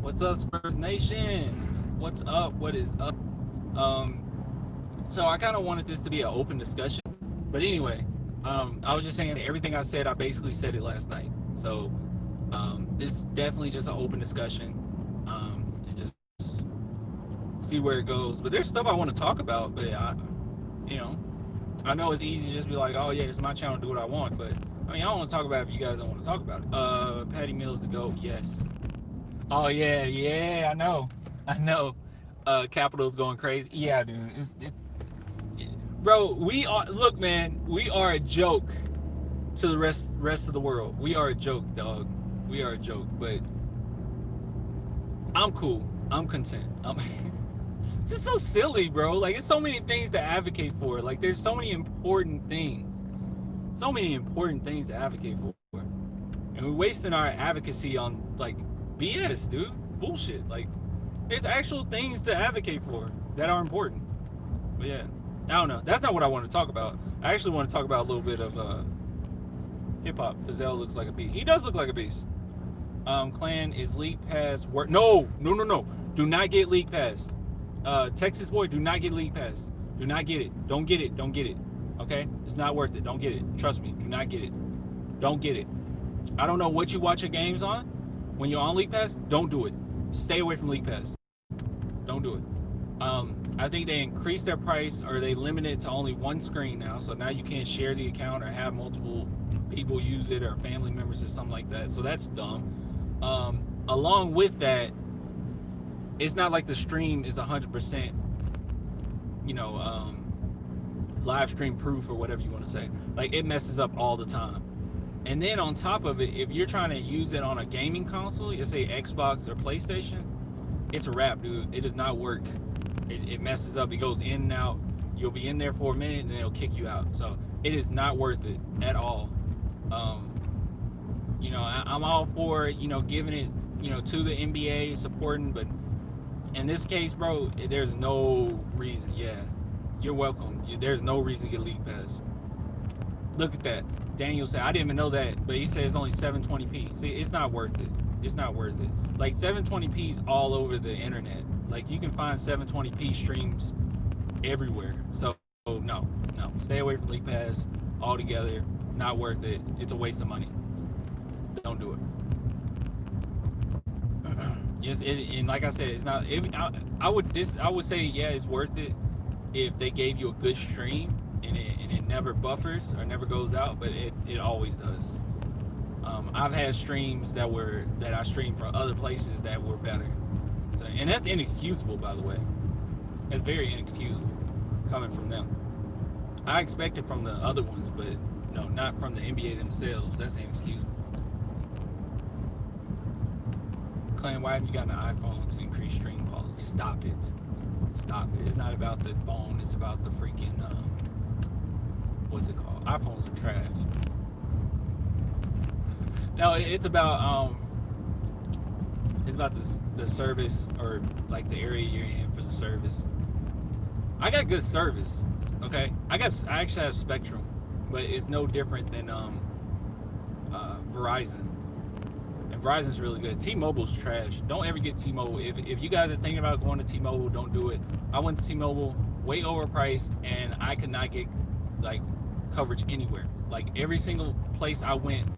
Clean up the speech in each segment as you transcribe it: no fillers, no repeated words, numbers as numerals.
What's up, Spurs Nation? What's up? What is up? Um, so I kind of wanted this to be an open discussion, but anyway, I was just saying that everything I said, I basically said it last night. So this is definitely just an open discussion, and just see where it goes. But there's stuff I want to talk about, but you know, I know it's easy to just be like, oh yeah, it's my channel, do what I want. But I mean, I don't want to talk about it if you guys don't want to talk about it. Patty Mills to go, yes. Oh yeah, I know. Capital's going crazy. Yeah, dude, bro. We are look, man. We are a joke to the rest of the world. We are a joke, dog. We are a joke, but I'm cool. I'm content. I'm just so silly, bro. Like it's so many things to advocate for. Like there's so many important things, to advocate for, and we're wasting our advocacy on like BS, dude. Bullshit. Like there's actual things to advocate for that are important. But yeah, I don't know. That's not what I want to talk about. I actually want to talk about a little bit of hip hop. Fazell looks like a beast. He does look like a beast. Clan is League Pass work? No. Do not get League Pass. Texas boy, do not get League Pass. Do not get it. Don't get it. Okay? It's not worth it. Don't get it. Trust me. Do not get it. Don't get it. I don't know what you watch your games on. When you're on League Pass, don't do it. Stay away from League Pass. Don't do it. I think they increased their price, or they limited it to only one screen now. So now you can't share the account or have multiple people use it, or family members or something like that. So that's dumb. Along with that, it's not like the stream is 100%, live stream proof or whatever you want to say. Like it messes up all the time. And then on top of it, if you're trying to use it on a gaming console, let's say Xbox or PlayStation, it's a wrap, dude. It does not work. It messes up. It goes in and out. You'll be in there for a minute and then it'll kick you out. So it is not worth it at all. I'm all for, giving it, to the NBA, supporting, but in this case, bro, there's no reason. Yeah, you're welcome. There's no reason to get League Pass. Look at that. Daniel said, I didn't even know that, but he said it's only 720p. See, it's not worth it. It's not worth it. Like 720p is all over the internet. Like you can find 720p streams everywhere. So no. Stay away from League Pass altogether. Not worth it. It's a waste of money. Don't do it. Yes, and like I said, it's not. I would say yeah, it's worth it if they gave you a good stream and it never buffers or never goes out, but it always does. I've had streams that I streamed from other places that were better, so, and that's inexcusable, by the way. It's very inexcusable coming from them. I expect it from the other ones, but no, not from the NBA themselves. That's inexcusable. Clan, why have you got an iPhone to increase stream quality? Stop it. It's not about the phone. It's about the freaking what's it called? iPhones are trash. No, it's about the service, or like the area you're in for the service. I got good service. Okay, I actually have Spectrum, but it's no different than Verizon. And Verizon's really good. T-Mobile's trash. Don't ever get T-Mobile. If you guys are thinking about going to T-Mobile, don't do it. I went to T-Mobile, way overpriced, and I could not get like coverage anywhere. Like every single place I went,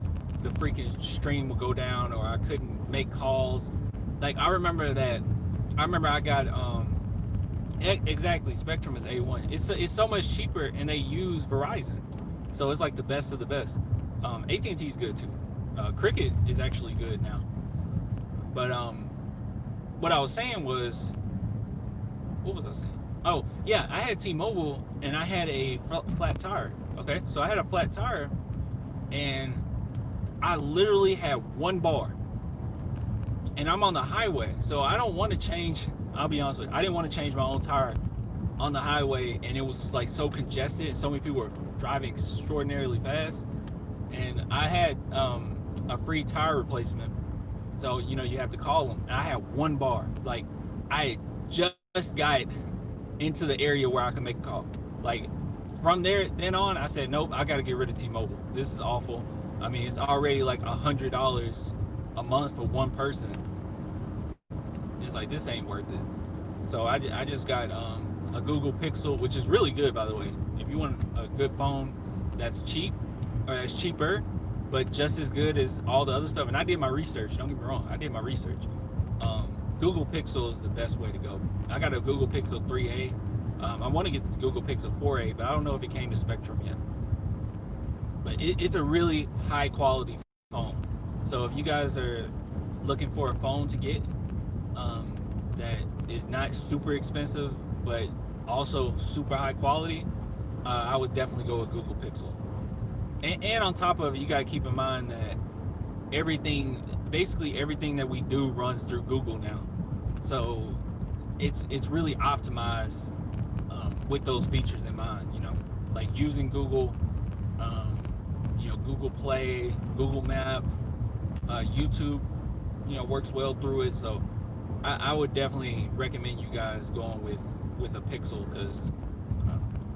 the freaking stream would go down, or I couldn't make calls. Like I remember I got exactly, Spectrum is A1. It's so much cheaper, and they use Verizon, so it's like the best of the best. AT&T is good too. Cricket is actually good now. But what I was saying was, what was I saying? Oh yeah, I had T-Mobile and I had a flat tire. Okay, so I had a flat tire, and I literally had one bar, and I'm on the highway, so I don't want to change. I'll be honest with you, I didn't want to change my own tire on the highway, and it was like so congested, and so many people were driving extraordinarily fast, and I had a free tire replacement, so you have to call them, and I had one bar. Like I just got into the area where I could make a call. Like from then on, I said nope, I got to get rid of T-Mobile. This is awful. I mean, it's already like $100 a month for one person. it's like this ain't worth it. So I just got a Google Pixel, which is really good, by the way. If you want a good phone that's cheap, or that's cheaper, but just as good as all the other stuff. And I did my research. Don't get me wrong, I did my research. Google Pixel is the best way to go. I got a Google Pixel 3A. I want to get the Google Pixel 4A, but I don't know if it came to Spectrum yet. But it's a really high quality phone. So if you guys are looking for a phone to get that is not super expensive, but also super high quality, I would definitely go with Google Pixel. And on top of it, you got to keep in mind that basically everything that we do runs through Google now. So it's really optimized with those features in mind, like using Google, Google Play, Google Map, YouTube, works well through it. So I would definitely recommend you guys going with a Pixel, because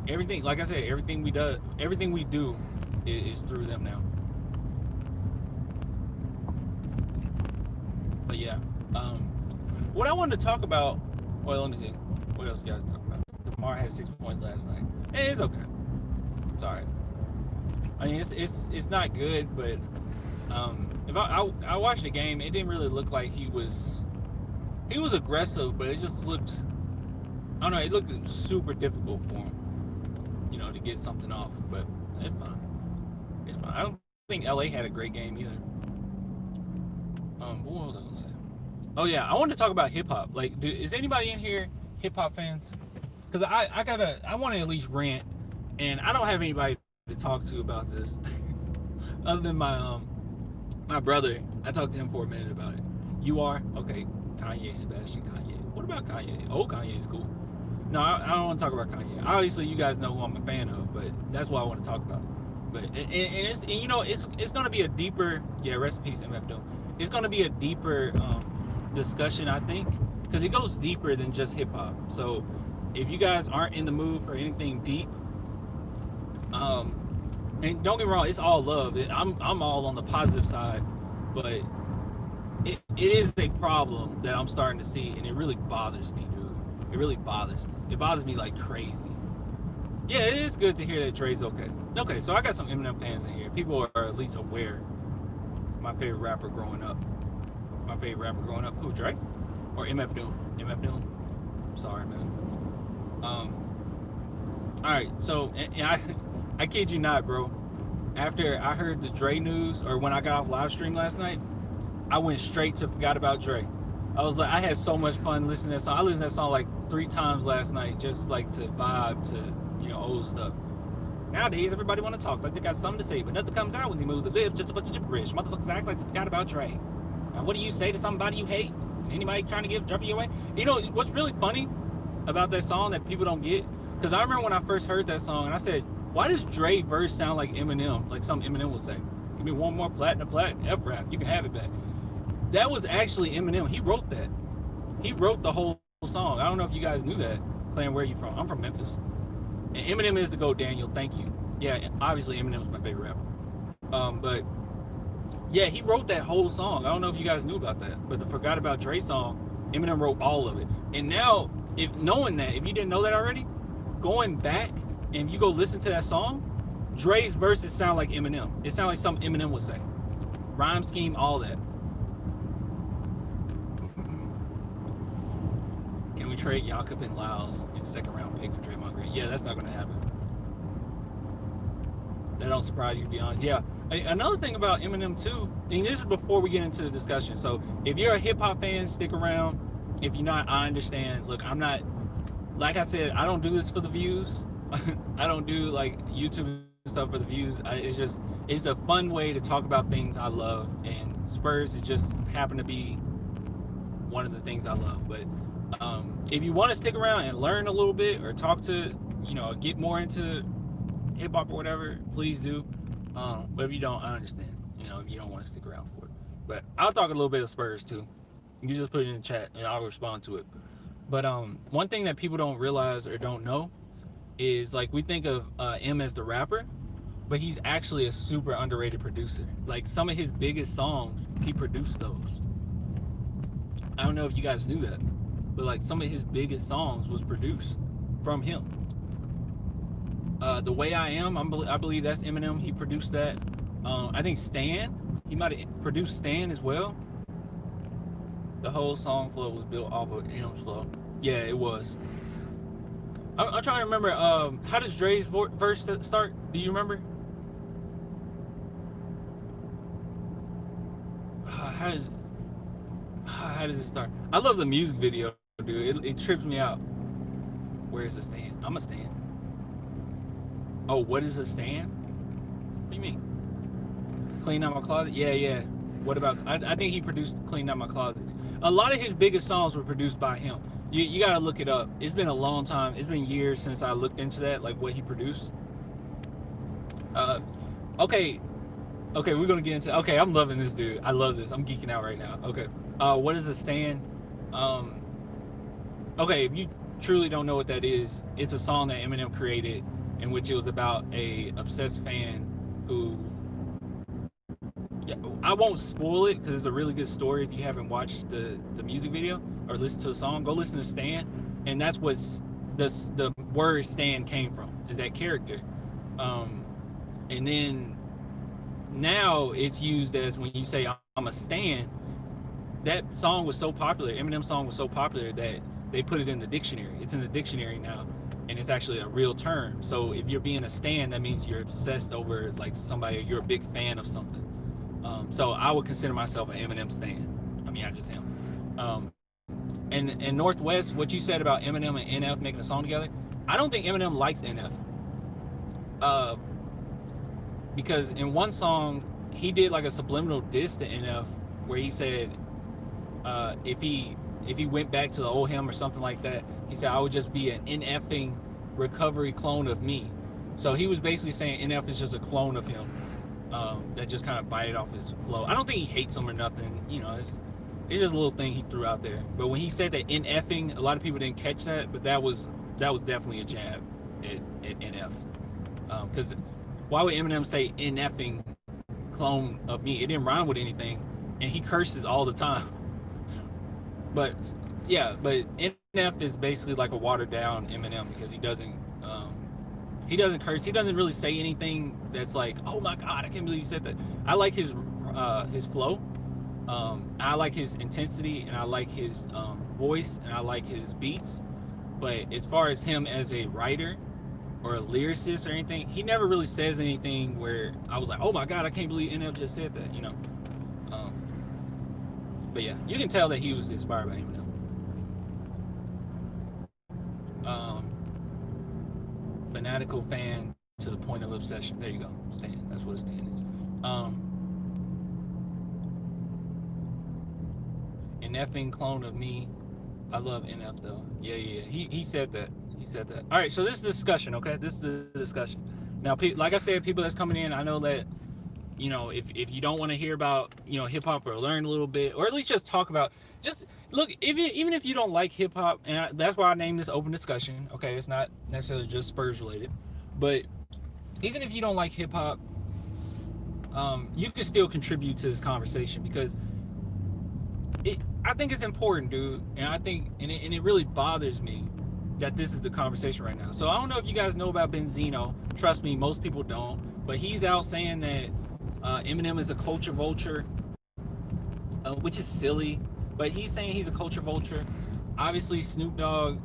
everything, like I said, everything we do is through them now. But yeah, what I wanted to talk about, well, let me see, what else you guys talk about? DeMar had 6 points last night. It's okay, it's all right. I mean, it's not good, but if I watched the game, it didn't really look like he was aggressive, but it just looked, I don't know, it looked super difficult for him, to get something off. But it's fine. It's fine. I don't think LA had a great game either. What was I gonna say? Oh yeah, I wanted to talk about hip hop. Like, is anybody in here hip hop fans? Because I want to at least rant, and I don't have anybody to talk to about this other than my brother. I talked to him for a minute about it. You are? Okay. Kanye, Sebastian Kanye. What about Kanye? Oh, Kanye is cool. No, I don't want to talk about Kanye. Obviously, you guys know who I'm a fan of, but that's what I want to talk about. But it's gonna be a deeper, rest in peace, MF Doom. It's gonna be a deeper discussion, I think, because it goes deeper than just hip hop. So if you guys aren't in the mood for anything deep, and don't get me wrong, it's all love. I'm all on the positive side, but it is a problem that I'm starting to see, and it really bothers me, dude. It really bothers me. It bothers me like crazy. Yeah, it is good to hear that Dre's okay. Okay, so I got some Eminem fans in here. People are at least aware. My favorite rapper growing up. Who, Dre? Or MF Doom? MF Doom? I'm sorry, man. Alright, so I kid you not, bro. After I heard the Dre news, or when I got off live stream last night, I went straight to Forgot About Dre. I was like, I had so much fun listening to that song. I listened to that song like 3 times last night, just like to vibe to, old stuff. Nowadays, everybody want to talk like they got something to say, but nothing comes out when they move to live. Just a bunch of gibberish. Motherfuckers act like they forgot about Dre. Now, what do you say to somebody you hate? Anybody trying to drop you away? What's really funny about that song that people don't get? Because I remember when I first heard that song, and I said, why does Dre verse sound like Eminem? Like something Eminem would say. Give me one more platinum, F-rap. You can have it back. That was actually Eminem. He wrote that. He wrote the whole song. I don't know if you guys knew that. Playing Where You From? I'm from Memphis. And Eminem is the GOAT, Daniel. Thank you. Yeah, obviously Eminem's my favorite rapper. But yeah, he wrote that whole song. I don't know if you guys knew about that. But the Forgot About Dre song, Eminem wrote all of it. And now, if you didn't know that already, going back and you go listen to that song, Dre's verses sound like Eminem. It sounds like something Eminem would say. Rhyme scheme, all that. Can we trade Jakob and Lyles in second round pick for Draymond Green? Yeah, that's not going to happen. That don't surprise you, to be honest. Yeah. Another thing about Eminem too, and this is before we get into the discussion. So if you're a hip hop fan, stick around. If you're not, I understand. Look, I'm not, like I said, I don't do this for the views. I don't do like YouTube stuff for the views. It's a fun way to talk about things I love, and Spurs is just happen to be one of the things I love. But if you want to stick around and learn a little bit, or talk to, get more into hip hop or whatever, please do. But if you don't, I understand. If you don't want to stick around for it. But I'll talk a little bit of Spurs too. You just put it in the chat and I'll respond to it. But one thing that people don't realize or don't know is, like, we think of M as the rapper, but he's actually a super underrated producer. Like, some of his biggest songs, he produced those. I don't don't know if you guys knew that, but like some of his biggest songs was produced from him. The Way I Am, I believe that's Eminem. He produced that. I think Stan, he might have produced Stan as well. The whole song flow was built off of Eminem's flow. Yeah, it was. I'm trying to remember. How does Dre's verse start? Do you remember? How does it start? I love the music video, dude. It trips me out. Where is the stand? I'm a stand. Oh, what is a stand? What do you mean? Clean Out My Closet? Yeah. What about? I think he produced Clean Out My Closet. A lot of his biggest songs were produced by him. You gotta look it up. It's been a long time. It's been years since I looked into that, like what he produced. Okay, we're gonna get into. Okay, I'm loving this, dude. I love this. I'm geeking out right now. Okay, what is a stand? Okay, if you truly don't know what that is, it's a song that Eminem created, in which it was about a obsessed fan who. I won't spoil it because it's a really good story. If you haven't watched the music video or listened to the song, go listen to Stan, and that's what's the word Stan came from, is that character. And then now it's used as when you say I'm a stan. That song was so popular, Eminem's song was so popular that they put it in the dictionary. It's in the dictionary now, and it's actually a real term. So if you're being a stan, that means you're obsessed over like somebody, you're a big fan of something. So I would consider myself an Eminem stan. I mean, I just am. And Northwest, what you said about Eminem and NF making a song together, I don't think Eminem likes NF. Because in one song, he did like a subliminal diss to NF where he said, if he went back to the old him or something like that, he said, I would just be an NFing recovery clone of me. So he was basically saying NF is just a clone of him. That just kind of bited off his flow. I don't think he hates him or nothing. You know, it's just a little thing he threw out there. But when he said that NFing, a lot of people didn't catch that. But that was definitely a jab at NF. Because why would Eminem say NFing clone of me? It didn't rhyme with anything, and he curses all the time. But yeah, but NF is basically like a watered down Eminem because he doesn't curse. He doesn't really say anything that's like, oh my God, I can't believe you said that. I like his flow. I like his intensity, and I like his voice, and I like his beats. But as far as him as a writer or a lyricist or anything, he never really says anything where I was like, oh my God, I can't believe NF just said that, you know. But yeah, you can tell that he was inspired by Eminem. Fanatical fan to the point of obsession. There you go. Stan. That's what a stan is. An effing clone of me. I love NF though. Yeah. He said that. All right, so this is the discussion, okay? This is the discussion. Now, like I said, people that's coming in, I know that, you know, if you don't want to hear about, you know, hip hop or learn a little bit, or at least just talk about, just look, even if you don't like hip hop, and that's why I named this open discussion, okay? It's not necessarily just Spurs related, but even if you don't like hip hop, you can still contribute to this conversation because I think it's important, dude, and I think, and it really bothers me that this is the conversation right now. So I don't know if you guys know about Benzino. Trust me, most people don't, but he's out saying that Eminem is a culture vulture, which is silly, but he's saying he's a culture vulture. Obviously, Snoop Dogg,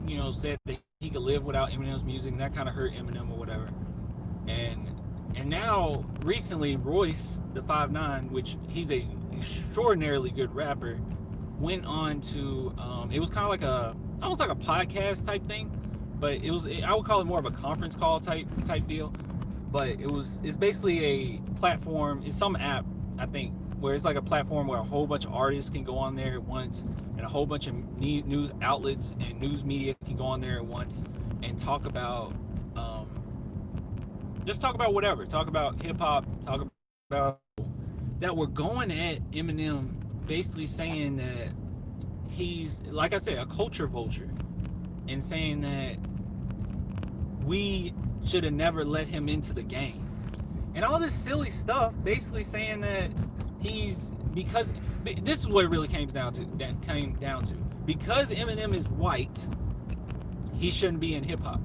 you know, said that he could live without Eminem's music, and that kind of hurt Eminem or whatever. And now, recently, Royce, the 5'9", which he's a extraordinarily good rapper, went on to, it was kind of like almost like a podcast type thing, but I would call it more of a conference call type deal. But it's basically a platform, it's some app, I think, where it's like a platform where a whole bunch of artists can go on there at once, and a whole bunch of news outlets and news media can go on there at once and talk about, just talk about whatever, talk about hip hop, talk about that. We're going at Eminem, basically saying that he's, like I said, a culture vulture, and saying that we should have never let him into the game, and all this silly stuff, basically saying that he's because this is what it really came down to. Because Eminem is white, he shouldn't be in hip hop.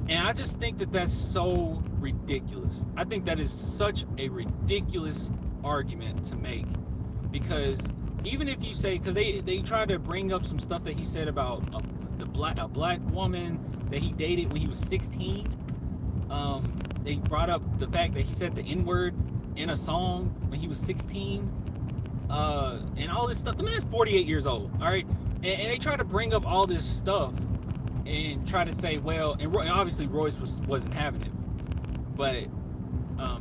And I just think that that's so ridiculous. I think that is such a ridiculous argument to make, because even if you say, because they try to bring up some stuff that he said about a black woman that he dated when he was 16. They brought up the fact that he said the N-word in a song when he was 16, and all this stuff. The man's 48 years old, all right? And they try to bring up all this stuff and try to say, well, and obviously Royce wasn't having it. But,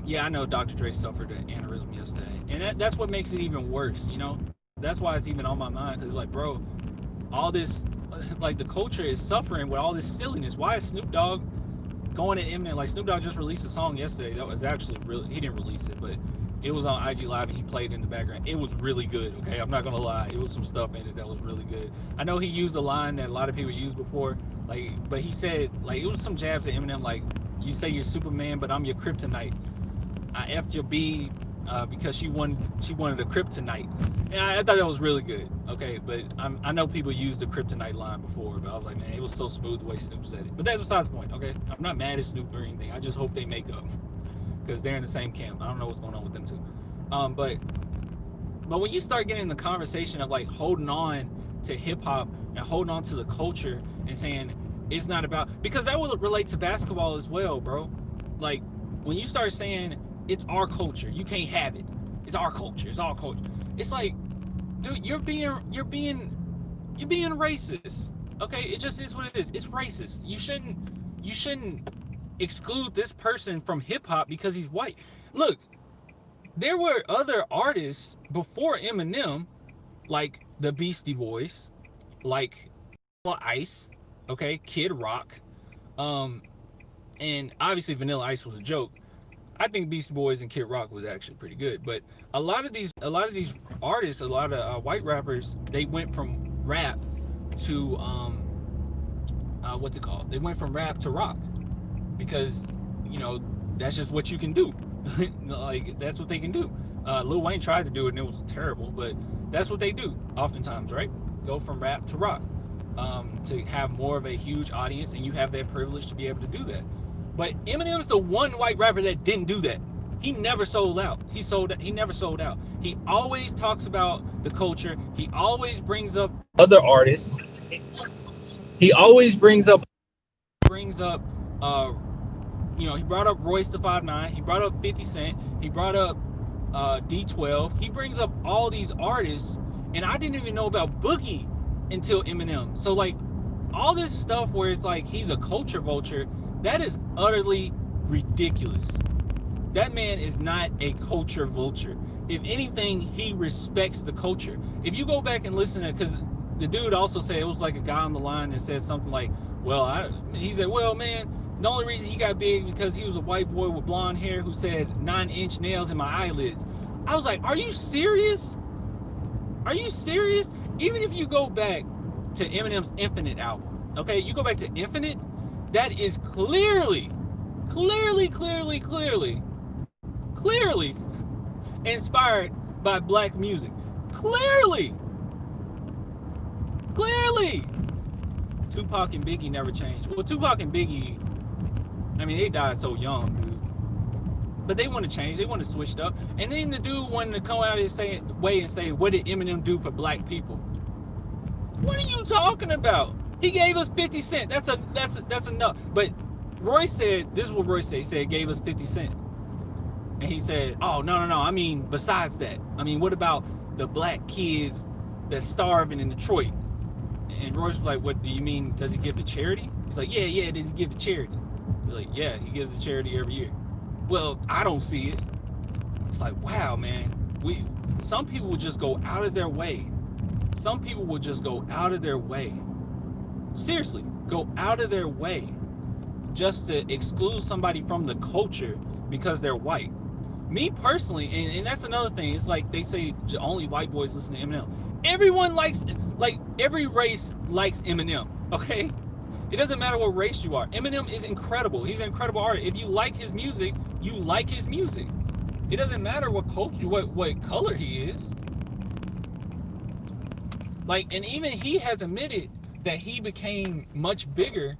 yeah, I know Dr. Dre suffered an aneurysm yesterday. And that's what makes it even worse, you know? That's why it's even on my mind, because, like, bro, all this, like, the culture is suffering with all this silliness. Why is Snoop Dogg going at Eminem? Like, Snoop Dogg just released a song yesterday that was actually really, he didn't release it, but it was on IG Live and he played it in the background. It was really good, okay? I'm not gonna lie. It was some stuff in it that was really good. I know he used a line that a lot of people used before, like, but he said, like, it was some jabs at Eminem, like, you say you're Superman, but I'm your kryptonite. I effed your B because she wanted a kryptonite. And I thought that was really good, okay? But I know people used the kryptonite line before, but I was like, man, it was so smooth the way Snoop said it. But that's besides the point, okay? I'm not mad at Snoop or anything. I just hope they make up, because they're in the same camp. I don't know what's going on with them too. But when you start getting the conversation of, like, holding on to hip hop and holding on to the culture and saying it's not about, because that will relate to basketball as well, bro. Like, when you start saying it's our culture, you can't have it. It's our culture. It's our culture. It's like, dude, you're being racist. Okay, it just is what it is. It's racist. You shouldn't exclude this person from hip hop because he's white. Look, there were other artists before Eminem, like the Beastie Boys, like Ice, okay, Kid Rock, and obviously Vanilla Ice was a joke. I think Beastie Boys and Kid Rock was actually pretty good, but a lot of these artists, a lot of white rappers, they went from rap to what's it called? They went from rap to rock, because, you know, that's just what you can do. Like, that's what they can do. Lil Wayne tried to do it and it was terrible, but that's what they do oftentimes, right? Go from rap to rock, to have more of a huge audience, and you have that privilege to be able to do that. But Eminem's the one white rapper that didn't do that. He never sold out. He never sold out. He always talks about the culture. He always brings up other artists. He always brings up, you know, he brought up Royce the 5'9", he brought up 50 Cent, he brought up D12. He brings up all these artists, and I didn't even know about Boogie until Eminem. So, like, all this stuff where it's like he's a culture vulture, that is utterly ridiculous. That man is not a culture vulture. If anything, he respects the culture. If you go back and listen to it, because the dude also said, it was like a guy on the line that said something like, well, he said, well, man, the only reason he got big was because he was a white boy with blonde hair who said 9-inch nails in my eyelids. I was like, are you serious? Are you serious? Even if you go back to Eminem's Infinite album, okay, you go back to Infinite, that is clearly inspired by black music. Clearly. Tupac and Biggie never changed. Well, Tupac and Biggie, I mean, they died so young, dude. But they want to change. They want to switch it up. And then the dude wanted to come out of his way and say, what did Eminem do for black people? What are you talking about? He gave us 50 Cent. That's enough. But Royce said, this is what Royce said. He said, gave us 50 Cent. And he said, oh, no. I mean, besides that, I mean, what about the black kids that's starving in Detroit? And Royce was like, what do you mean? Does he give to charity? He's like, yeah, does he give to charity? He's like, yeah, he gives to charity every year. Well, I don't see it. It's like, wow, man. Some people will just go out of their way. Some people will just go out of their way. Seriously, go out of their way just to exclude somebody from the culture because they're white. Me personally, and that's another thing, it's like they say only white boys listen to Eminem. Everyone likes, like, every race likes Eminem, okay? It doesn't matter what race you are. Eminem is incredible. He's an incredible artist. If you like his music, you like his music. It doesn't matter what culture, what color he is. Like, and even he has admitted that he became much bigger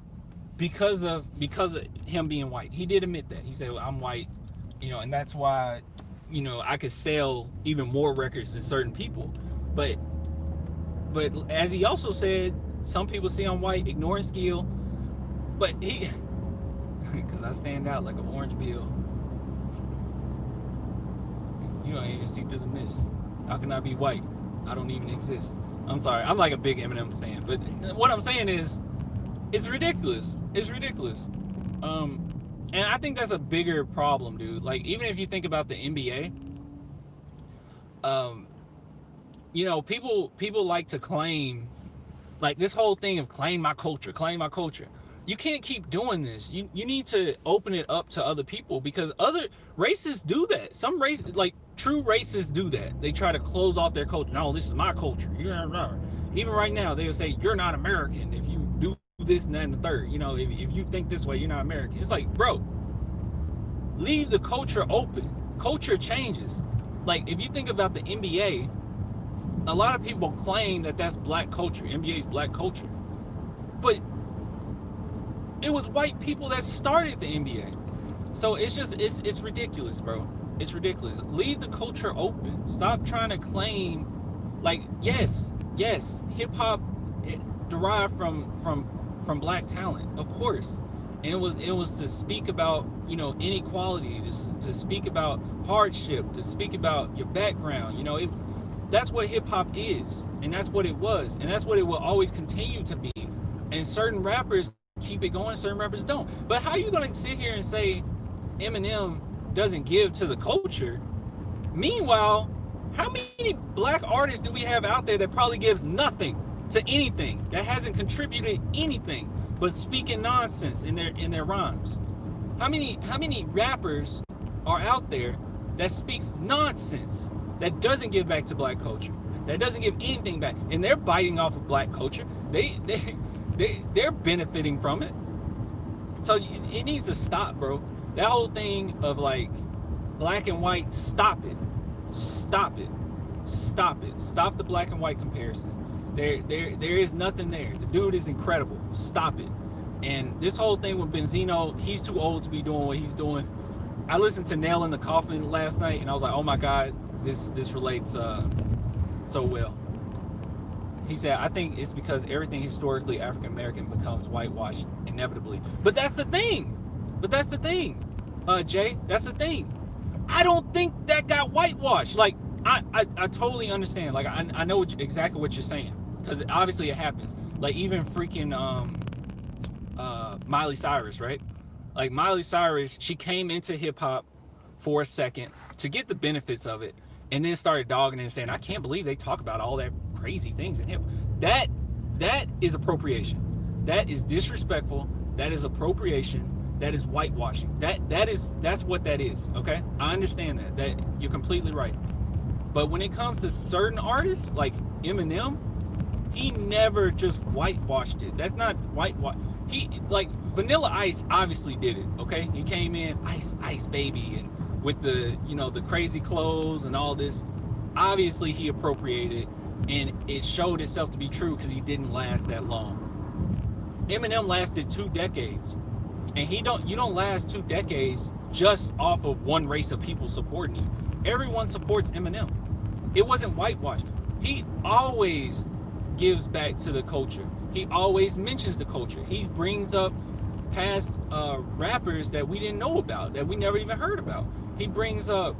because of him being white. He did admit that. He said, well, I'm white, and that's why, I could sell even more records than certain people. But as he also said, some people see I'm white, ignoring skill. But he, because I stand out like an orange peel. You don't even see through the mist. How can I be white? I don't even exist. I'm sorry. I'm like a big Eminem fan. But what I'm saying is, it's ridiculous. It's ridiculous. And I think that's a bigger problem, dude. Like, even if you think about the NBA, people like to claim, like, this whole thing of claim my culture. You can't keep doing this. You need to open it up to other people, because other races do that. Some true racists do that. They try to close off their culture. No, this is my culture. Even right now, they'll say, you're not American if you do this and that and the third. If you think this way, you're not American. It's like, bro, leave the culture open. Culture changes. Like, if you think about the NBA, a lot of people claim that that's black culture. NBA's black culture. But it was white people that started the NBA. So it's ridiculous, bro. It's ridiculous. Leave the culture open. Stop trying to claim, like, yes, hip hop derived from black talent, of course. And it was to speak about, inequality, to speak about hardship, to speak about your background. That's what hip hop is, and that's what it was, and that's what it will always continue to be. And certain rappers keep it going, certain rappers don't. But how are you gonna sit here and say Eminem doesn't give to the culture? Meanwhile, how many black artists do we have out there that probably gives nothing to anything, that hasn't contributed anything but speaking nonsense in their rhymes? How many rappers are out there that speaks nonsense, that doesn't give back to black culture, that doesn't give anything back, and they're biting off of black culture? They're benefiting from it. So it needs to stop, bro. That whole thing of like black and white, stop it. Stop the black and white comparison. There is nothing there. The dude is incredible. Stop it. And this whole thing with Benzino, he's too old to be doing what he's doing. I listened to Nail in the Coffin last night, and I was like, oh my God, this relates so well. He said, I think it's because everything historically African-American becomes whitewashed inevitably. But that's the thing. Jay, that's the thing. I don't think that got whitewashed. Like, I totally understand. Like, I know exactly what you're saying, because obviously it happens. Like, even freaking Miley Cyrus, right? Like, Miley Cyrus, she came into hip-hop for a second to get the benefits of it, and then started dogging it and saying, I can't believe they talk about all that crazy things in hip. That is appropriation. That is disrespectful. That is appropriation. That is whitewashing. That's what that is. Okay, I understand that you're completely right. But when it comes to certain artists like Eminem, he never just whitewashed it. That's not whitewash. He, like, Vanilla Ice obviously did it. Okay, he came in ice baby, and with the the crazy clothes and all this. Obviously he appropriated, and it showed itself to be true because he didn't last that long. Eminem lasted 2 decades. And you don't last 2 decades just off of one race of people supporting you. Everyone supports Eminem. It wasn't whitewashed. He always gives back to the culture. He always mentions the culture. He brings up past rappers that we didn't know about, that we never even heard about. He brings up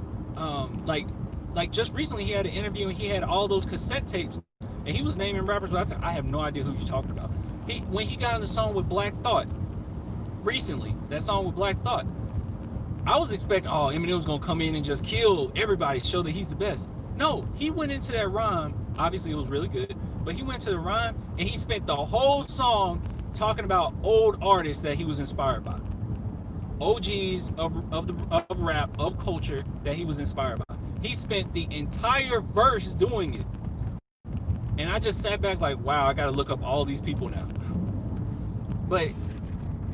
like just recently he had an interview and he had all those cassette tapes and he was naming rappers. I said, I have no idea who you're talking about. When he got on the song with Black Thought recently, that song with Black Thought, I was expecting, Eminem was gonna come in and just kill everybody, show that he's the best. No, he went into that rhyme. Obviously it was really good, but he went to the rhyme and he spent the whole song talking about old artists that he was inspired by, OGs of rap, of culture that he was inspired by. He spent the entire verse doing it, and I just sat back like, wow, I gotta look up all these people now. But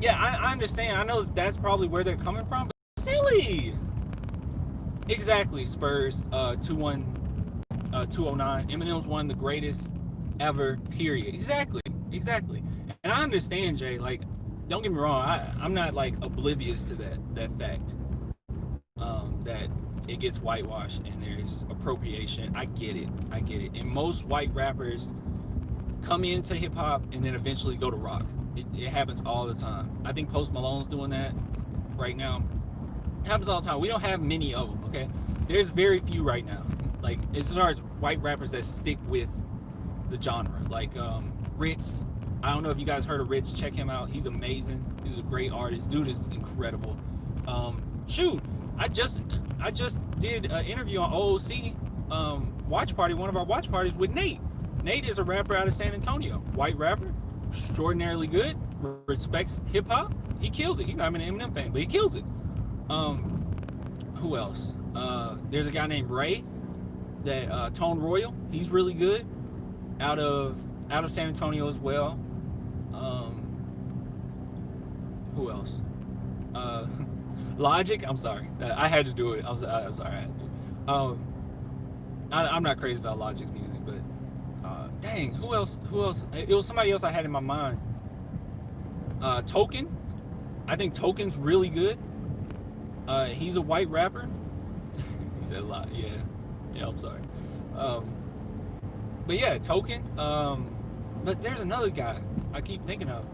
yeah, I understand. I know that's probably where they're coming from, but silly. Exactly, Spurs, 209. Eminem's one of the greatest ever, period. Exactly. And I understand, Jay, like, don't get me wrong, I'm not like oblivious to that fact. That it gets whitewashed and there's appropriation. I get it. And most white rappers come into hip hop and then eventually go to rock. It happens all the time. I think Post Malone's doing that right now. It happens all the time. We don't have many of them, okay? There's very few right now. Like, as far as white rappers that stick with the genre. Like, Ritz. I don't know if you guys heard of Ritz. Check him out. He's amazing. He's a great artist. Dude is incredible. Shoot. I just did an interview on OOC watch party, one of our watch parties with Nate. Nate is a rapper out of San Antonio. White rapper. Extraordinarily good. Respects hip-hop. He kills it. He's not even an Eminem fan, but he kills it. Who else? There's a guy named Ray, that Tone Royal. He's really good, out of San Antonio as well. Who else? Logic. I'm sorry, I had to do it. I'm sorry, I had to. I'm not crazy about Logic's music, but dang, who else? It was somebody else I had in my mind. Token. I think Token's really good. He's a white rapper. He said a lot. Yeah, I'm sorry. But yeah, Token. But there's another guy I keep thinking of.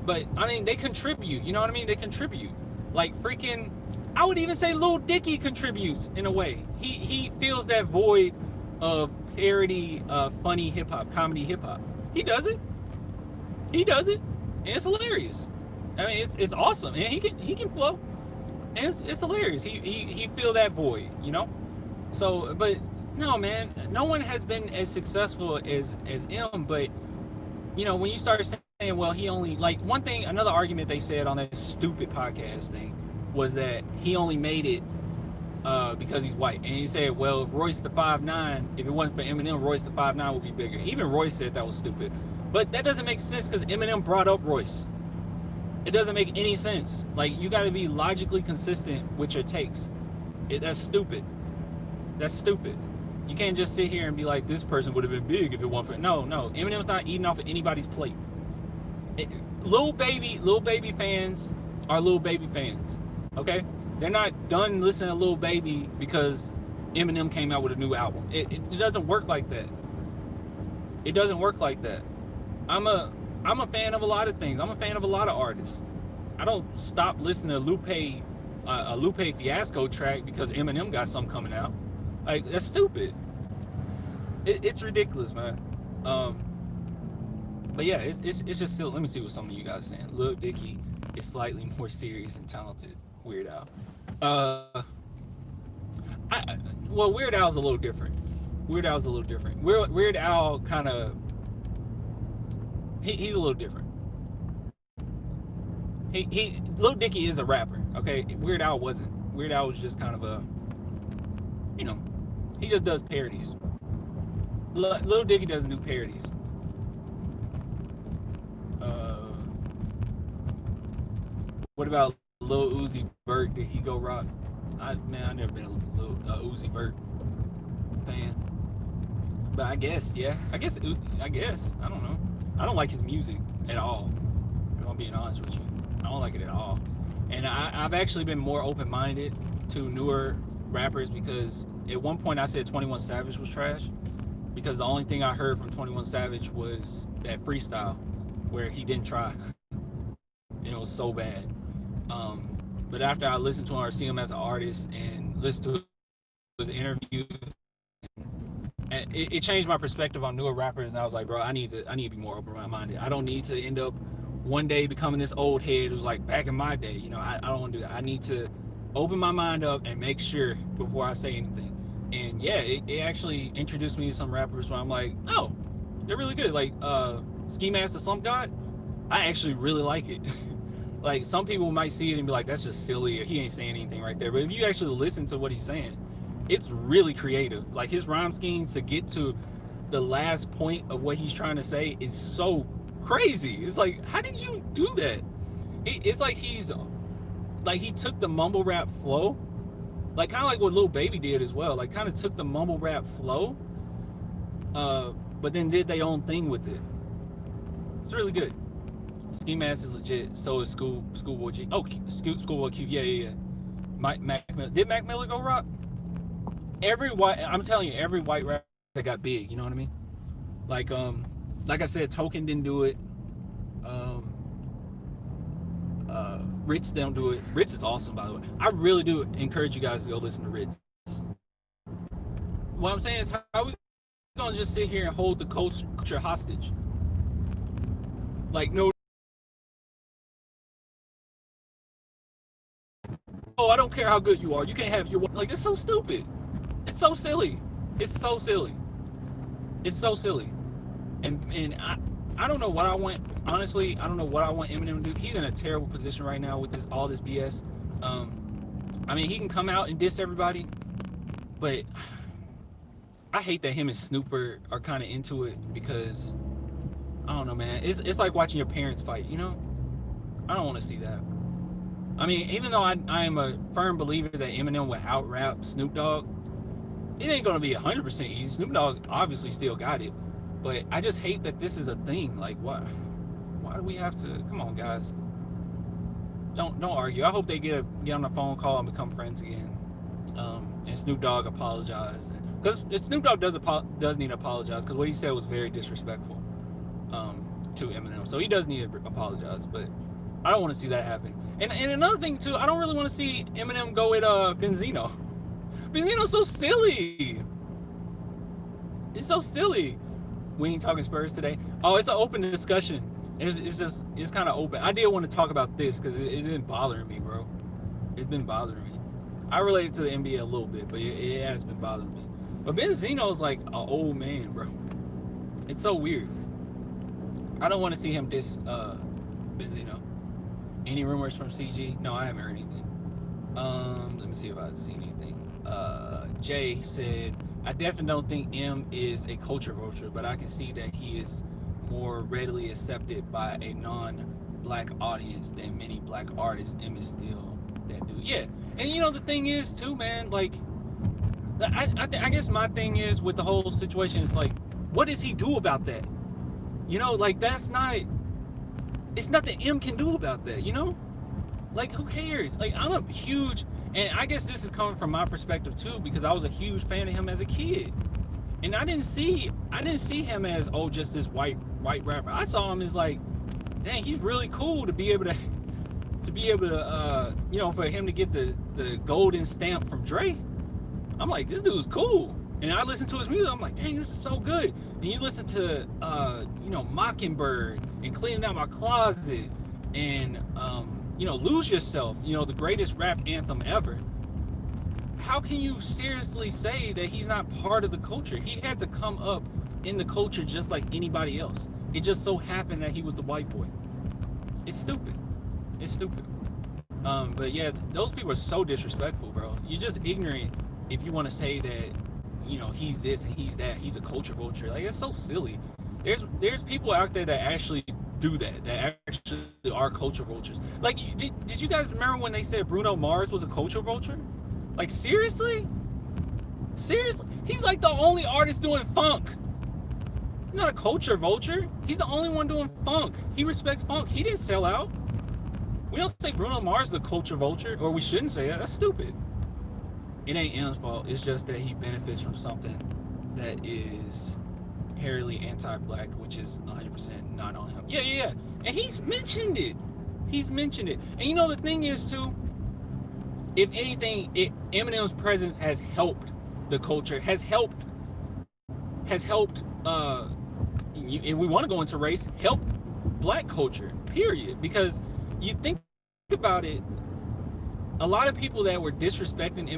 But I mean, they contribute. You know what I mean? They contribute. Like freaking, I would even say Lil Dicky contributes in a way. He fills that void of parody, funny hip hop, comedy hip hop. He does it. And it's hilarious. I mean, it's awesome, and he can flow, and it's hilarious. He fill that void, you know. So, but no, man, no one has been as successful as him. But you know, when you start saying, well, he only, like, one thing, another argument they said on that stupid podcast thing was that he only made it because he's white. And he said, well, if Royce the 5'9", if it wasn't for Eminem, Royce the 5'9" would be bigger. Even Royce said that was stupid. But that doesn't make sense because Eminem brought up Royce. It doesn't make any sense. Like, you got to be logically consistent with your takes. That's stupid. You can't just sit here and be like, this person would have been big if it wasn't for... No. Eminem's not eating off of anybody's plate. Lil Baby fans are Lil Baby fans. Okay? They're not done listening to Lil Baby because Eminem came out with a new album. It doesn't work like that. It doesn't work like that. I'm a fan of a lot of things. I'm a fan of a lot of artists. I don't stop listening to a Lupe Fiasco track because Eminem got something coming out. Like, that's stupid. It's ridiculous, man. But yeah, it's just still. Let me see what some of you guys are saying. Lil Dicky is slightly more serious and talented. Weird Al. Well, Weird Al's a little different. Weird Al kind of. He's a little different. Lil Dicky is a rapper, okay? Weird Al wasn't. Weird Al was just kind of a, you know, he just does parodies. Lil Dicky doesn't do parodies. What about Lil Uzi Vert? Did he go rock? I never been a Lil Uzi Vert fan. But I guess, yeah. I guess. I don't know. I don't like his music at all. If I'm being honest with you, I don't like it at all. And I've actually been more open-minded to newer rappers because at one point I said 21 Savage was trash because the only thing I heard from 21 Savage was that freestyle where he didn't try. And it was so bad. But after I listened to him or see him as an artist and listen to his interviews, and it changed my perspective on newer rappers, and I was like, bro, I need to be more open-minded. I don't need to end up one day becoming this old head who's like back in my day. You know, I don't want to do that. I need to open my mind up and make sure before I say anything. And yeah, it actually introduced me to some rappers where I'm like, oh, they're really good. Like Ski Mask the Slump God, I actually really like it. Like, some people might see it and be like, that's just silly, or he ain't saying anything right there. But if you actually listen to what he's saying, it's really creative. Like, his rhyme schemes to get to the last point of what he's trying to say is so crazy. It's like, how did you do that? It's like he took the mumble rap flow like kind of like what Lil Baby did as well. Like kind of took the mumble rap flow, but then did their own thing with it. It's really good. Ski Mask is legit. So is Schoolboy G. Oh, Schoolboy Q. Yeah. Mac Miller. Did Mac Miller go rock? I'm telling you, every white rapper that got big. You know what I mean? Like I said, Token didn't do it. Ritz don't do it. Ritz is awesome, by the way. I really do encourage you guys to go listen to Ritz. What I'm saying is, how are we gonna just sit here and hold the culture hostage? Like, no. Oh, I don't care how good you are. You can't have your, like, it's so stupid. It's so silly. It's so silly. It's so silly. And I don't know what I want. Honestly, I don't know what I want Eminem to do. He's in a terrible position right now with all this BS. I mean, he can come out and diss everybody, but I hate that him and Snoop are kind of into it, because I don't know, man. It's like watching your parents fight, you know? I don't want to see that. I mean, even though I am a firm believer that Eminem would out-rap Snoop Dogg, it ain't going to be 100% easy. Snoop Dogg obviously still got it. But I just hate that this is a thing. Like, why do we have to? Come on, guys. Don't argue. I hope they get on a phone call and become friends again. And Snoop Dogg apologize, because Snoop Dogg does need to apologize, because what he said was very disrespectful to Eminem. So he does need to apologize. But I don't want to see that happen. And another thing too, I don't really want to see Eminem go with Benzino. Benzino's so silly. It's so silly. We ain't talking Spurs today. Oh, it's an open discussion. It's kind of open. I did want to talk about this because it's been bothering me, bro. It's been bothering me. I relate to the NBA a little bit, but it has been bothering me. But Benzino's like an old man, bro. It's so weird. I don't want to see him diss Benzino. Any rumors from CG? No, I haven't heard anything. Let me see if I've seen anything. Jay said, I definitely don't think M is a culture vulture, but I can see that he is more readily accepted by a non-black audience than many black artists. M is still that dude. Yeah, and you know the thing is too, man. Like, I guess my thing is with the whole situation is like, what does he do about that? You know, like it's nothing M can do about that. You know, like who cares? Like I'm a huge. And I guess this is coming from my perspective too, because I was a huge fan of him as a kid, and I didn't see him as just this white rapper. I saw him as like, dang, he's really cool to be able to you know, for him to get the golden stamp from Dre. I'm like, this dude's cool, and I listened to his music. I'm like, dang, this is so good. And you listen to you know, Mockingbird and Cleaning Out My Closet and you know, Lose Yourself, you know, the greatest rap anthem ever. How can you seriously say that he's not part of the culture? He had to come up in the culture just like anybody else. It just so happened that he was the white boy. It's stupid. It's stupid. But yeah, those people are so disrespectful, bro. You're just ignorant if you want to say that, you know, he's this and he's that. He's a culture vulture. Like, it's so silly. There's people out there that actually do that actually are culture vultures. Like, did you guys remember when they said Bruno Mars was a culture vulture? Like, seriously? He's like the only artist doing funk. He's not a culture vulture. He's the only one doing funk. He respects funk. He didn't sell out. We don't say Bruno Mars is a culture vulture, or we shouldn't say that. That's stupid. It ain't M's fault. It's just that he benefits from something that is inherently anti-black, which is 100% not on him. Yeah. And he's mentioned it. And you know the thing is too, if anything, Eminem's presence has helped the culture, has helped if we want to go into race, help black culture, period. Because you think about it, a lot of people that were disrespecting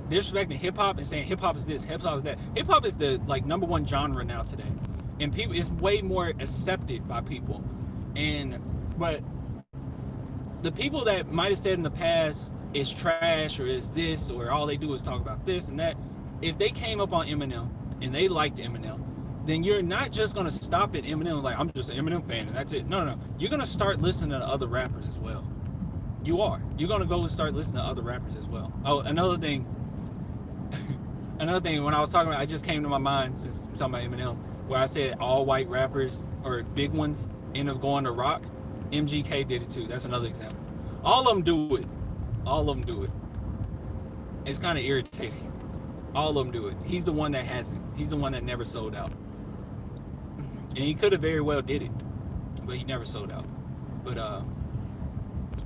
disrespecting hip-hop and saying hip-hop is this, hip-hop is that. Hip-hop is the like #1 genre now today, and people, it's way more accepted by people. But the people that might have said in the past it's trash or it's this or all they do is talk about this and that, if they came up on Eminem and they liked Eminem, then you're not just gonna stop at Eminem like, I'm just an Eminem fan and that's it. No. You're gonna start listening to other rappers as well. You are. You're gonna go and start listening to other rappers as well. Oh, another thing. Another thing. When I was talking about, I just came to my mind since we're talking about Eminem, where I said all white rappers or big ones end up going to rock. MGK did it too. That's another example. All of them do it. All of them do it. It's kind of irritating. All of them do it. He's the one that hasn't. He's the one that never sold out. And he could have very well did it, but he never sold out. But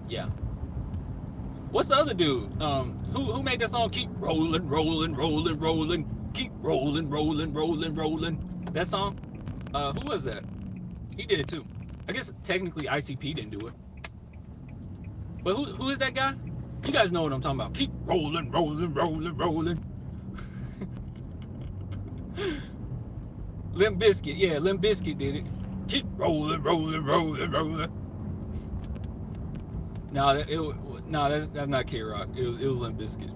yeah. What's the other dude? Who made that song? Keep rolling, rolling, rolling, rolling. Keep rolling, rolling, rolling, rolling. That song? Who was that? He did it too. I guess technically ICP didn't do it. But who is that guy? You guys know what I'm talking about. Keep rolling, rolling, rolling, rolling. Limp Bizkit, yeah, Limp Bizkit did it. Keep rolling, rolling, rolling, rolling. No, that's not K-Rock. It was Limp Bizkit.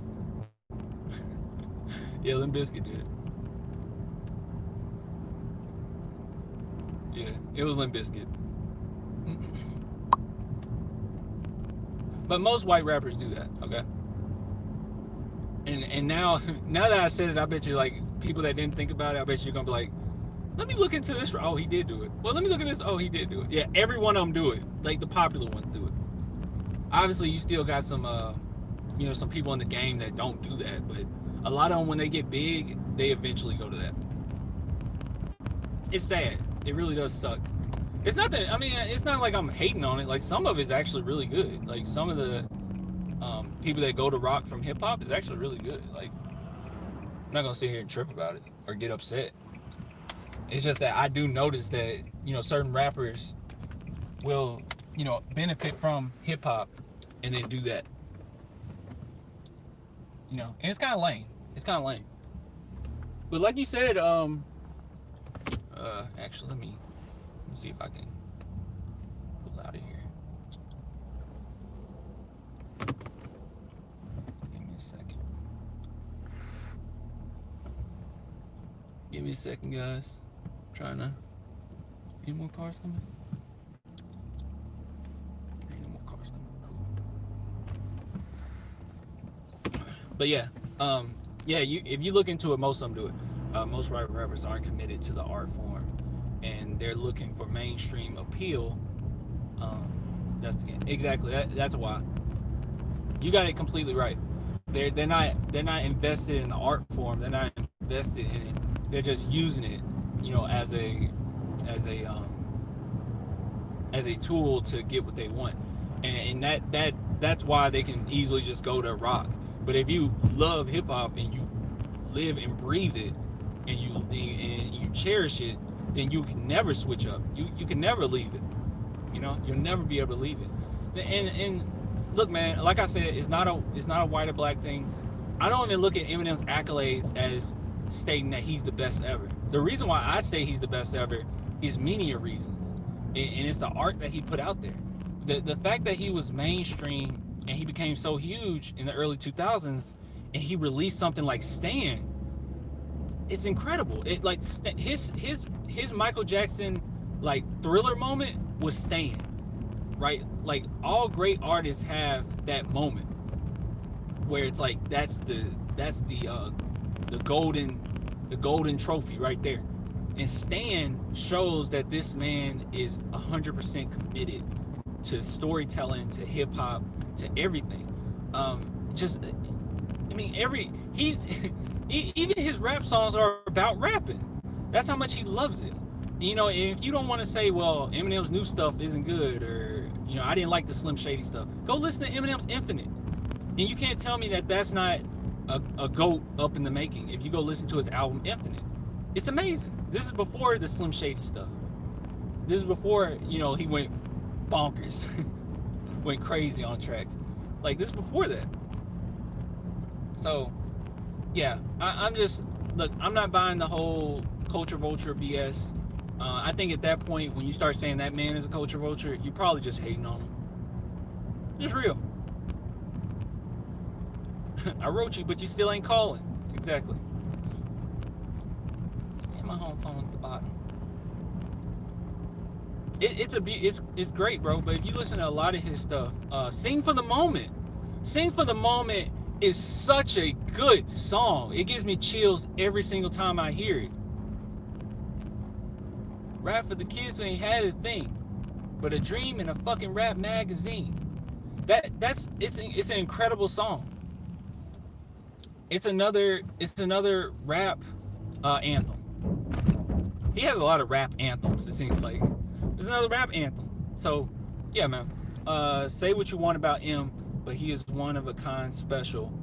Yeah, Limp Bizkit did it. Yeah, it was Limp Bizkit. But most white rappers do that, okay? And now that I said it, I bet you, like, people that didn't think about it, I bet you're gonna be like, let me look into this. Oh, he did do it. Well, let me look at this. Oh, he did do it. Yeah, every one of them do it. Like, the popular ones do it. Obviously, you still got some, some people in the game that don't do that. But a lot of them, when they get big, they eventually go to that. It's sad. It really does suck. It's not that, it's not like I'm hating on it. Like, some of it's actually really good. Like, some of the people that go to rock from hip-hop is actually really good. Like, I'm not going to sit here and trip about it or get upset. It's just that I do notice that, certain rappers will, benefit from hip-hop and then do that. And it's kind of lame. It's kind of lame. But like you said, actually, let me see if I can pull out of here. Give me a second. Give me a second, guys. Trying to. Any more cars coming? Ain't no more cars coming. Cool. But yeah, if you look into it, most of them do it. Most rappers aren't committed to the art form, and they're looking for mainstream appeal. That's exactly that's why. You got it completely right. They're not invested in the art form. They're not invested in it. They're just using it, as a tool to get what they want, and that's why they can easily just go to rock. But if you love hip hop and you live and breathe it, and you cherish it, then you can never switch up. You can never leave it. You'll never be able to leave it. And look, man, like I said, it's not a white or black thing. I don't even look at Eminem's accolades as stating that he's the best ever. The reason why I say he's the best ever is many reasons, and it's the art that he put out there. The fact that he was mainstream and he became so huge in the early 2000s, and he released something like Stan. It's incredible. It like his Michael Jackson like Thriller moment was Stan, right? Like all great artists have that moment where it's like that's the golden trophy right there. And Stan shows that this man is 100% committed to storytelling, to hip hop, to everything. Even his rap songs are about rapping. That's how much he loves it. If you don't want to say, well, Eminem's new stuff isn't good, or I didn't like the Slim Shady stuff, go listen to Eminem's Infinite. And you can't tell me that that's not a GOAT up in the making. If you go listen to his album Infinite, it's amazing. This is before the Slim Shady stuff. This is before he went bonkers, went crazy on tracks. Like this is before that. So yeah, I'm not buying the whole culture vulture BS. I think at that point, when you start saying that man is a culture vulture, you're probably just hating on him. It's real. I wrote you, but you still ain't calling. Exactly. And my home phone at the bottom. it's great, bro. But if you listen to a lot of his stuff, "Sing for the Moment," "Sing for the Moment" is such a good song. It gives me chills every single time I hear it. Rap for the kids who ain't had a thing, but a dream in a fucking rap magazine. It's an incredible song. It's another rap anthem. He has a lot of rap anthems. It seems like there's another rap anthem. So yeah, man. Say what you want about him, but he is one of a kind, special.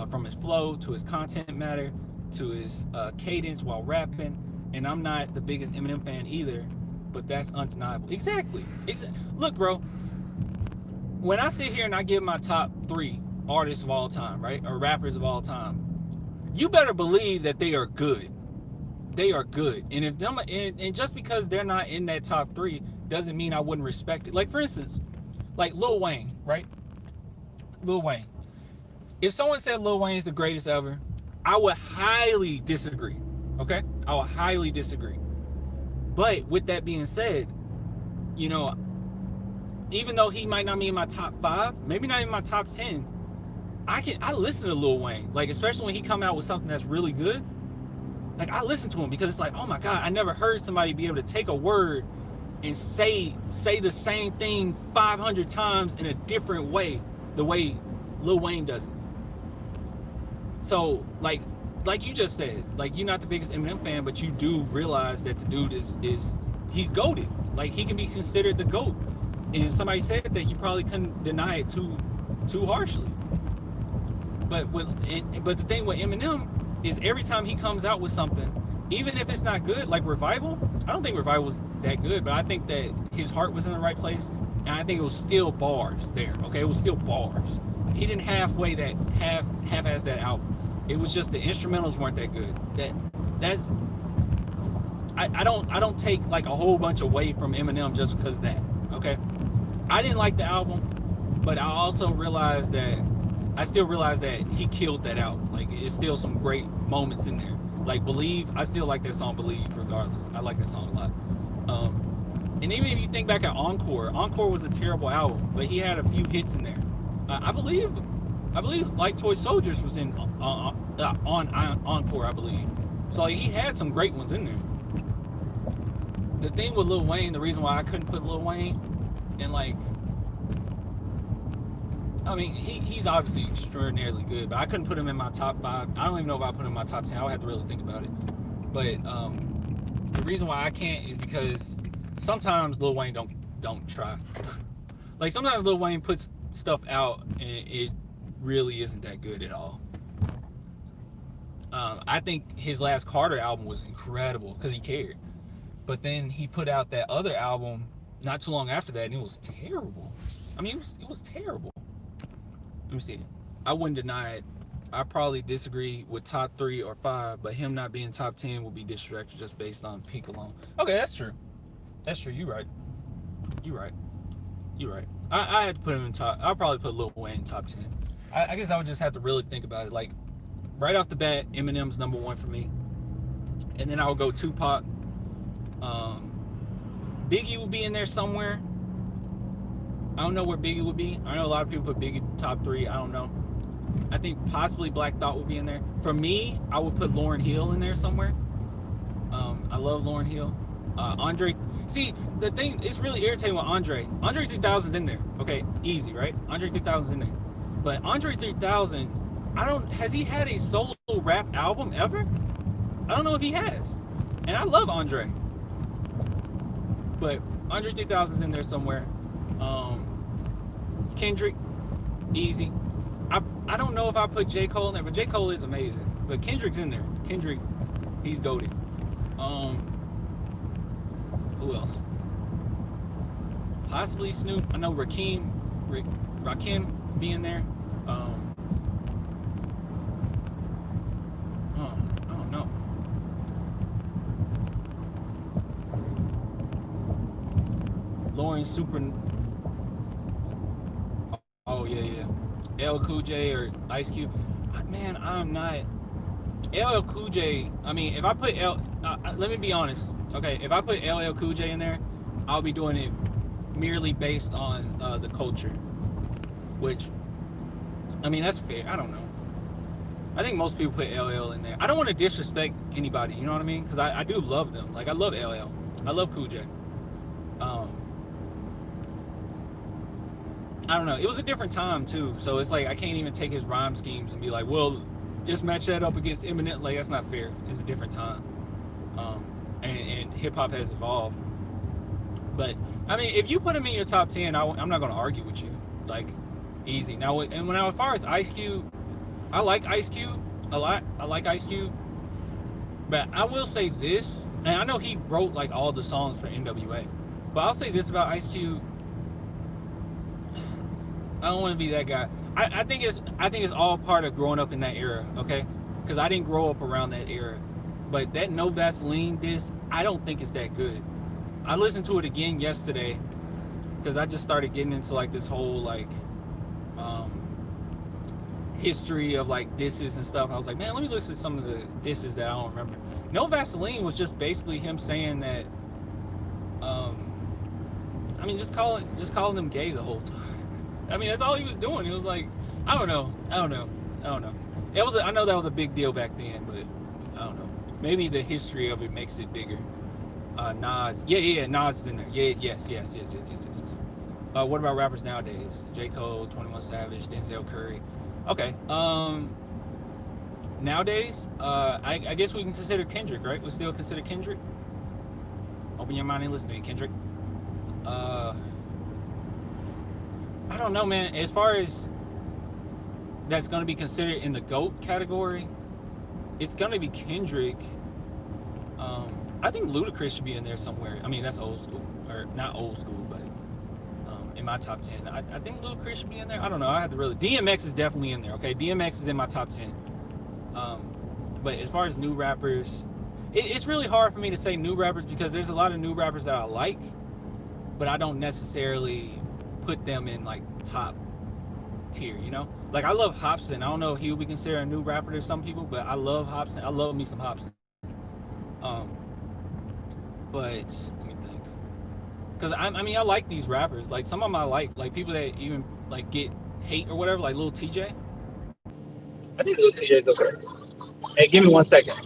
From his flow to his content matter to his cadence while rapping. And I'm not the biggest Eminem fan either, but that's undeniable. Exactly. Look, bro. When I sit here and I give my top 3 artists of all time, right, or rappers of all time, you better believe that they are good. They are good. And if them, and just because they're not in that top 3 doesn't mean I wouldn't respect it. Like, for instance, like Lil Wayne, right? Lil Wayne. If someone said Lil Wayne is the greatest ever, I would highly disagree. Okay? I would highly disagree. But with that being said, you know, even though he might not be in my top 5, maybe not in my top 10, I listen to Lil Wayne. Like, especially when he come out with something that's really good. Like, I listen to him because it's like, oh my God, I never heard somebody be able to take a word and say the same thing 500 times in a different way, the way Lil Wayne does it. So, like you just said, like, you're not the biggest Eminem fan, but you do realize that the dude is he's GOATed. Like, he can be considered the GOAT. And if somebody said that, you probably couldn't deny it too harshly. But the thing with Eminem is every time he comes out with something, even if it's not good, like Revival, I don't think Revival was that good, but I think that his heart was in the right place, and I think it was still bars there. Okay, it was still bars. He didn't half-ass that album. It was just the instrumentals weren't that good. I don't take like a whole bunch away from Eminem just because of that. Okay, I didn't like the album, but I also realized that he killed that album. Like, it's still some great moments in there. Like Believe, I still like that song Believe regardless. I like that song a lot. And even if you think back at Encore was a terrible album, but he had a few hits in there. I believe Like Toy Soldiers was in on Encore, I believe. So like, he had some great ones in there. The thing with Lil Wayne, the reason why I couldn't put Lil Wayne, and like, I mean, he's obviously extraordinarily good, but I couldn't put him in my top 5. I don't even know if I put him in my top 10. I would have to really think about it. But the reason why I can't is because sometimes Lil Wayne don't try. Like, sometimes Lil Wayne puts stuff out and it really isn't that good at all. I think his last Carter album was incredible because he cared. But then he put out that other album not too long after that, and it was terrible. I mean, it was terrible. Let me see. I wouldn't deny it. I probably disagree with top 3 or 5, but him not being top 10 would be disrespectful just based on peak alone. Okay, that's true. That's true. You're right. I had to put him in top. I'll probably put Lil Wayne in top 10. I guess I would just have to really think about it. Like, right off the bat, Eminem's number 1 for me. And then I'll go Tupac. Biggie will be in there somewhere. I don't know where Biggie would be. I know a lot of people put Biggie top 3. I don't know. I think possibly Black Thought would be in there. For me, I would put Lauryn Hill in there somewhere. I love Lauryn Hill. Andre. See, the thing, it's really irritating with Andre. Andre 3000's in there. Okay, easy, right? Andre 3000's in there. But Andre 3000, has he had a solo rap album ever? I don't know if he has. And I love Andre. But Andre 3000's in there somewhere. Kendrick, easy. I don't know if I put J. Cole in there, but J. Cole is amazing. But Kendrick's in there. Kendrick, he's goated. Who else? Possibly Snoop. I know Rakim be in there. I don't know. Lauren Super. Oh yeah. LL Cool J or Ice Cube. Man, I'm not. LL Cool J. I mean, if I put let me be honest. Okay, if I put LL Cool J in there, I'll be doing it merely based on the culture, which, I mean, that's fair. I don't know. I think most people put LL in there. I don't want to disrespect anybody, you know what I mean? Because I do love them. Like, I love LL. I love Cool J. I don't know. It was a different time, too. So it's like, I can't even take his rhyme schemes and be like, well, just match that up against Eminem. Like, that's not fair. It's a different time. And hip-hop has evolved. But, I mean, if you put him in your top 10, I'm not going to argue with you. Like, easy. Now, as far as Ice Cube, I like Ice Cube a lot. I like Ice Cube. But I will say this, and I know he wrote like all the songs for NWA, but I'll say this about Ice Cube. I don't want to be that guy. I think it's all part of growing up in that era, okay? Because I didn't grow up around that era. But that No Vaseline disc, I don't think it's that good. I listened to it again yesterday because I just started getting into like this whole like history of like disses and stuff. I was like, man, let me listen to some of the disses that I don't remember. No Vaseline was just basically him saying that I mean, just calling them gay the whole time. I mean, that's all he was doing. He was like, I don't know. It was I know that was a big deal back then, but I don't know. Maybe the history of it makes it bigger. Nas, yeah, Nas is in there. Yeah, yes. What about rappers nowadays? J. Cole, 21 Savage, Denzel Curry. Okay. Nowadays, I guess we can consider Kendrick, right? We still consider Kendrick. Open your mind and listen to me, Kendrick. I don't know, man. As far as that's going to be considered in the GOAT category, it's going to be Kendrick. I think Ludacris should be in there somewhere. I mean, that's old school, or not old school, but in my top 10. I think Ludacris should be in there. I don't know. I have to really. DMX is definitely in there. Okay, DMX is in my top 10. But as far as new rappers, it's really hard for me to say new rappers because there's a lot of new rappers that I like, but I don't necessarily put them in like top tier. You know, like I love Hopsin. I don't know if he would be considered a new rapper to some people, but I love Hopsin. I love me some Hopsin. But let me think. Because I mean, I like these rappers. Like some of them I like people that even like get hate or whatever, like Lil TJ. I think Lil TJ is okay. Hey, give me 1 second.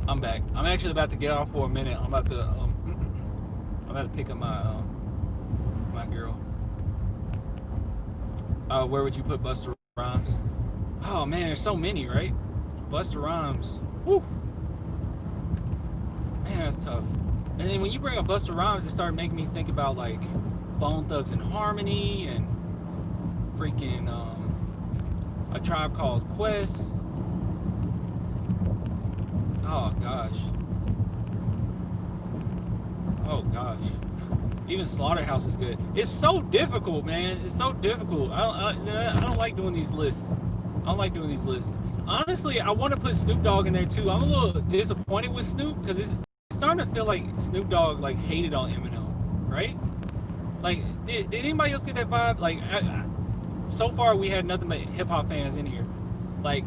I'm back. I'm actually about to get off for a minute. I'm about to pick up my girl. Where would you put Busta Rhymes? Oh man, there's so many, right? Busta Rhymes. Woo. Man, that's tough. And then when you bring up Busta Rhymes, it started making me think about like Bone Thugs and Harmony and freaking A Tribe Called Quest. Oh gosh. Even Slaughterhouse is good. It's so difficult, man. It's so difficult. I don't like doing these lists. Honestly, I want to put Snoop Dogg in there too. I'm a little disappointed with Snoop because it's starting to feel like Snoop Dogg like hated on Eminem, right? Like, did anybody else get that vibe? Like, so far we had nothing but hip hop fans in here. Like,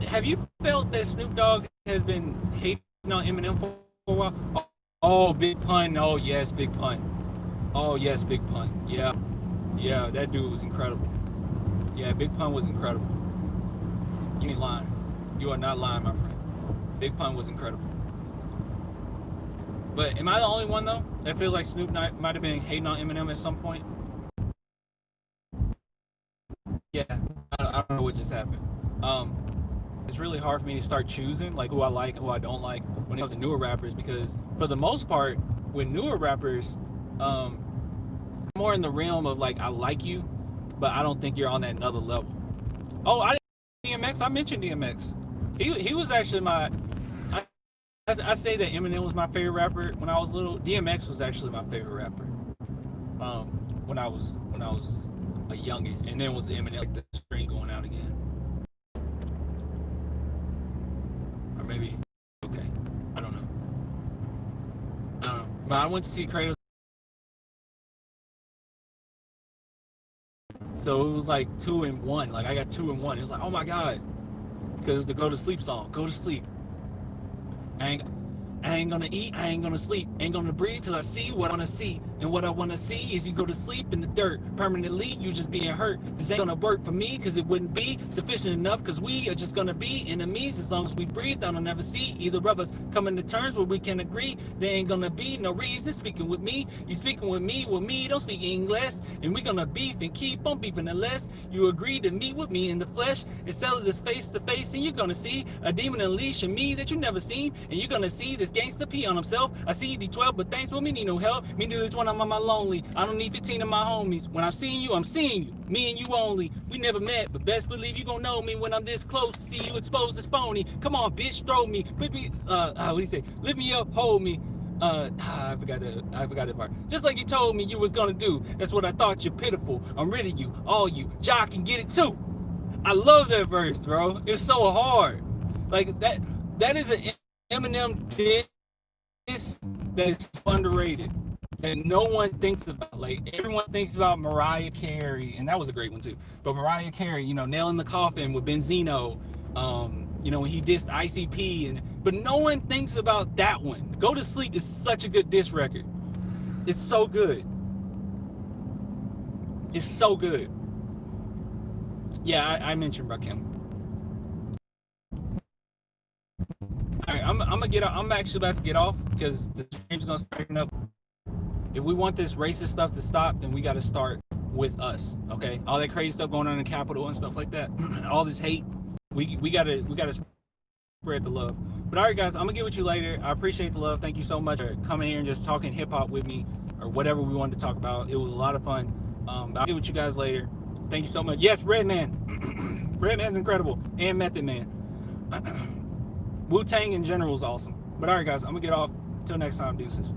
have you felt that Snoop Dogg has been hating on Eminem for a while? Oh, Big Pun. Oh yes, Big Pun. Oh yes, Big Pun. Yeah, that dude was incredible. Yeah, Big Pun was incredible. You ain't lying. You are not lying, my friend. Big Pun was incredible. But am I the only one though that feels like Snoop might have been hating on Eminem at some point? Yeah, I don't know what just happened. It's really hard for me to start choosing like who I like and who I don't like when it comes to newer rappers because for the most part, with newer rappers, more in the realm of like I like you, but I don't think you're on that another level. Oh, DMX. I mentioned DMX. He was actually my. I say that Eminem was my favorite rapper when I was little. DMX was actually my favorite rapper. When I was a youngin, and then was Eminem like the screen going out again. Or maybe okay. I don't know. But I went to see Kratos. So it was like 2 and 1. Like I got 2 and 1. It was like, oh my god, because it was the "Go to Sleep" song. Go to sleep. I ain't, I ain't gonna eat, I ain't gonna sleep, ain't gonna breathe till I see what I wanna see. And what I wanna see is you go to sleep in the dirt. Permanently, you just being hurt. This ain't gonna work for me, cause it wouldn't be sufficient enough, cause we are just gonna be enemies. As long as we breathe, I'll never see either of us coming to terms where we can agree. There ain't gonna be no reason speaking with me. You speaking with me, don't speak English. And we gonna beef and keep on beefing unless you agree to meet with me in the flesh and settle this face to face. And you're gonna see a demon unleash in me that you never seen. And you're gonna see this gangster pee on himself. I see D12, but thanks, but me need no help. Me need this one, I'm on my lonely. I don't need 15 of my homies. When I'm seeing you, I'm seeing you. Me and you only. We never met, but best believe you gon' know me when I'm this close to see you exposed as phony. Come on, bitch, throw me. Put me, what do you say? Lift me up, hold me. I forgot that part. Just like you told me you was gonna do. That's what I thought. You're pitiful. I'm rid of you, all you. Jock can get it too. I love that verse, bro. It's so hard. Like that. That is an Eminem diss that's underrated. That no one thinks about. Like everyone thinks about Mariah Carey, and that was a great one too. But Mariah Carey, you know, nailing the coffin with Benzino. You know, when he dissed ICP, but no one thinks about that one. Go to Sleep is such a good diss record. It's so good. It's so good. Yeah, I mentioned Rakim. All right, I'm gonna get. I'm actually about to get off because the stream's gonna start up. If we want this racist stuff to stop, then we got to start with us. Okay, all that crazy stuff going on in the Capitol and stuff like that. All this hate. We gotta spread the love. But all right, guys, I'm gonna get with you later. I appreciate the love. Thank you so much for coming here and just talking hip hop with me or whatever we wanted to talk about. It was a lot of fun. I'll get with you guys later. Thank you so much. Yes, Redman. Redman's incredible, and Method Man. Wu-Tang in general is awesome. But all right, guys, I'm gonna get off. Until next time, deuces.